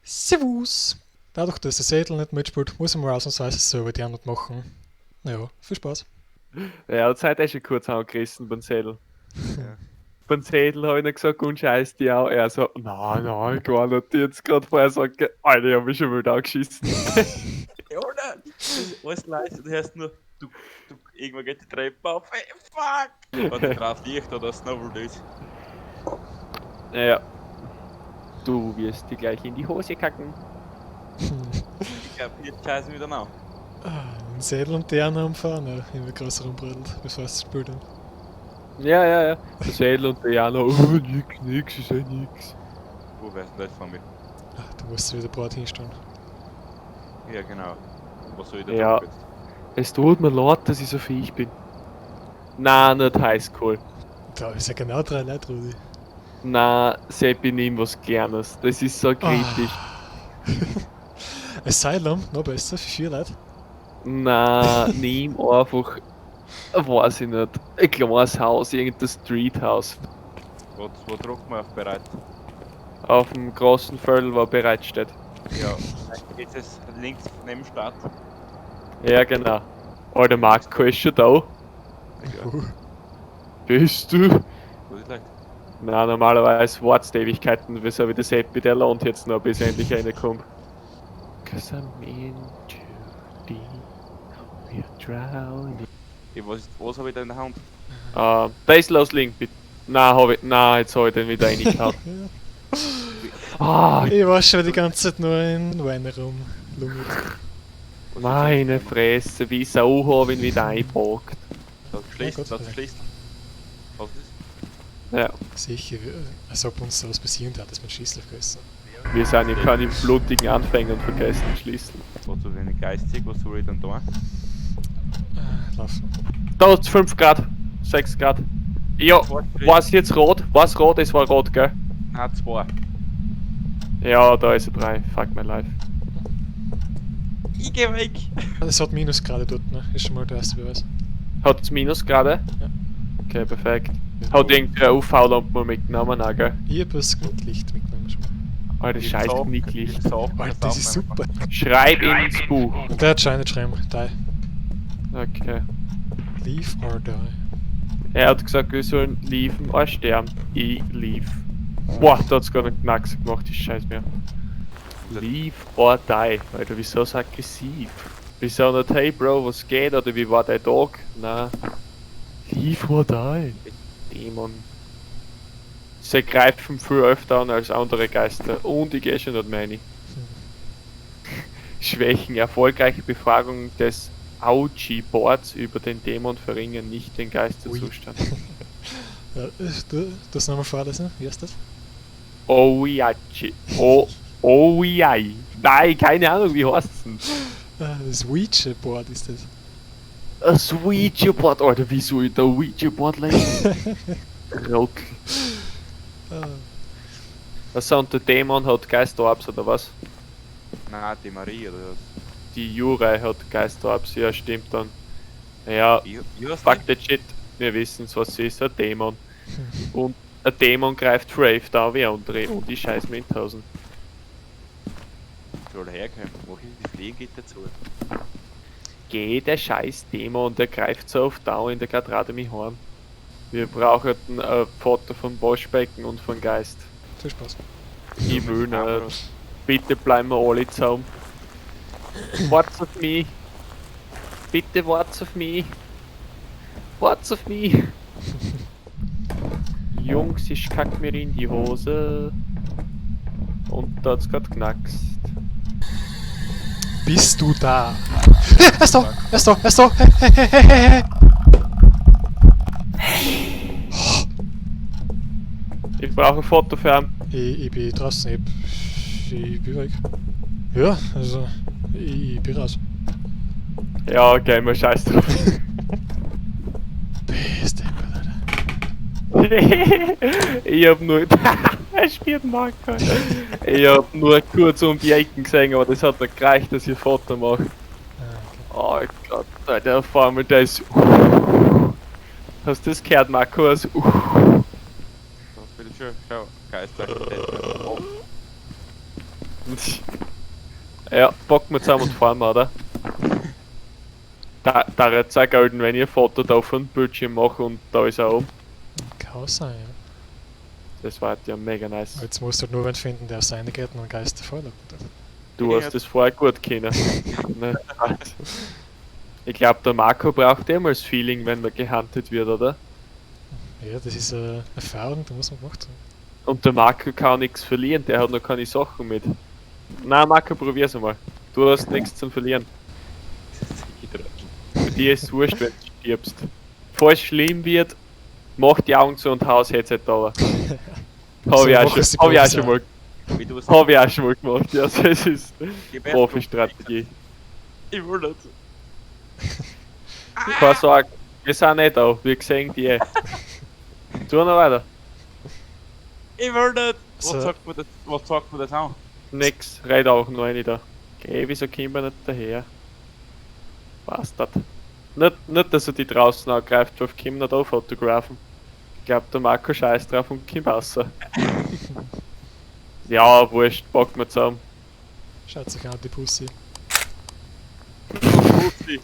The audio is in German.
Servus! Dadurch, dass der Sädel nicht mitspielt, muss ich mal ausnahmsweise selber die Antwort machen. Naja, viel Spaß. Ja, die Zeit ist schon kurz angerissen beim Sädel. Ja. Beim Sädel habe ich nicht gesagt, und scheiß die auch. Er so, nein, gar nicht. Die jetzt gerade vorher sagt, Alter, ich hab mich schon wild angeschissen. Ja, oder? Alles leise, du hörst nur, irgendwann geht die Treppe auf, hey, fuck! Oder drauf liegt oder snowboard ist. Ja. Du wirst dir gleich in die Hose kacken. Ich glaub, jetzt scheißen wieder nach. Ein Sädel und die anderen umfahren, ja, immer größer rumbrettelt, bevor es spielt. Ja. Der Sädel und der Jana, nix, ist ja nix. Wo wärst du nicht von mir? Du musst wieder Bord hinstellen. Ja, genau. Was soll ich da Ja. tun jetzt? Es tut mir leid, dass ich so fähig bin. Nein, nicht Highschool. Da ist ja genau 3 Leute, Rudi. Nein, Seppi, nimm was Kleines. Das ist so kritisch. Asylum, noch besser, für 4 Leute. Nein, nimm einfach, weiß ich nicht, ein kleines Haus, irgendein Streethouse. Wo druckt man auf bereit? Auf dem großen Viertel, wo bereit steht. Ja. Jetzt ist links neben Stadt. Ja, genau. Alter, Marco ist schon da. Ja. Bist du? Wo ist leicht? Nein, normalerweise wartest du Ewigkeiten, wieso wie der Seppi, der lohnt jetzt noch, bis er endlich reinkommt. Cause I'm into deep, we're drowning. Was hab ich da in der Hand? Da ist loslegen, bitte. Nein, jetzt hab ich den wieder reingehauen. Ah, Ich war schon die ganze Zeit nur in Wein rumlungert. meine Fresse, wie Sau hab ich ihn wieder eingepackt. Das schließt, Gott sei das Dank. schließt. Was ist? Ja, Sicher, als ob uns sowas passieren darf, dass man Schießlauf größer. wir sind ja keine blutigen Anfänger vergessen schließen. Was so wenig geistig, was soll ich dann da? Laufen. Da ist 5 Grad, 6 Grad. Ja, war's jetzt rot? War's rot? Es war rot, gell? Nein, 2. Ja, da ist er 3. Fuck my life. Ich geh weg! Es hat Minusgrade dort, ne? Ist schon mal der erste Beweis. Hat's Minus gerade? Ja. Okay, perfekt. Hat irgendeine UV-Lampe mitgenommen, auch, gell? Ich hab das Knicklicht mitgenommen schon mal. Alter, scheiß Knicklicht. Alter, das ist super. Schreib ins Buch. Und der hat schon nicht schreiben. Die. Okay. Leave or die. Er hat gesagt, wir sollen liefen oder sterben. Ich lief. Boah, da hat's gerade einen Knacks gemacht, ich scheiß mir. Leave or die. Alter, wieso so aggressiv? Wieso nicht, hey Bro, was geht? Oder wie war dein Tag? Na. Leave or die. Dämon. Sie greifen viel öfter an als andere Geister. Und ich geh schon nicht mehr rein. Schwächen. Erfolgreiche Befragung des Ouija-Boards über den Dämon verringern nicht den Geisterzustand. Ja, du das nochmal vorlesen? Wie heißt das? Ouija-Chi. Ouija. Nein, keine Ahnung, wie heißt's denn? Das Ouija-Board ist das. Das Ouija-Board, Alter, wie soll ich da Ouija-Board lesen? Rock. Also, und der Dämon hat Geisterorbs, oder was? Nein, die Marie oder was? Die Jurei hat Geisterorbs, ja, stimmt dann. Ja, fuck that shit. Wir wissen, was sie ist, ein Dämon. Und ein Dämon greift Brave da wie andere und ich scheiß mir in die Hosen. Soll herkommen, wohin die Fliegen geht dazu? Geh, der scheiß Dämon, der greift so oft da in der gerade mich heim. Wir brauchen ein Foto von Waschbecken und von Geist. Viel Spaß. Ich will nicht. Bitte bleiben wir alle zusammen. Wart's auf mich. Bitte wart's auf mich. Wart's auf mich. Jungs, ich kack mir in die Hose. Und da hat's grad knackst. Bist du da? Er ist da! Er ist da! Er ist da! Ich brauche ein Foto für ihn. Ich bin draußen, ich bin weg. Ja, also, ich bin raus. Ja, okay, mal scheiß drauf. Beste, Alter. Ich hab nur. Er spielt Marco. Ich hab nur kurz um die Ecken gesehen, aber das hat nicht gereicht, dass ich ein Foto mache. Oh Gott, Alter, vor allem der ist. Hast du das gehört, Markus? Das will ich schon, schau, Geister. Ja, packen wir zusammen und fahren wir, oder? Da jetzt auch gelten, wenn ich ein Foto da von dem Bildschirm mache und da ist er oben. Kann auch sein, ja. Das war ja mega nice. Aber jetzt musst du halt nur wen finden, der seine Gärten und Geister vorladen darf. Du Ja. hast das vorher gut kennen. Ne? Ich glaube, der Marco braucht immer das Feeling, wenn er gehuntet wird, oder? Ja, das ist eine Erfahrung, die muss man gemacht haben. Und der Marco kann nichts verlieren, der hat noch keine Sachen mit. Nein, Marco, probier's einmal. Du hast nichts zum Verlieren. Für dich ist es wurscht, wenn du stirbst. Falls es schlimm wird, mach die Augen zu und hau das Headset da. Hab ich auch schon mal. Wie du es Hab ich auch schon mal gemacht, ja, das ist Gib her, Profi-Strategie. Ich will nicht. Keine Sorge, wir sind nicht da, wir sehen die eh. Tu noch weiter. Ich will nicht. So. Was sagt man das an? Nix, red auch noch eine da. Okay, wieso kommt man nicht daher? Bastard. Nicht, dass er die draußen angreift, auf Kim nicht da fotografen. Ich glaub, der Marco scheißt drauf und Kim raus. Ja, wurscht, packen wir zusammen. Schaut sich an, die Pussy. Pussy.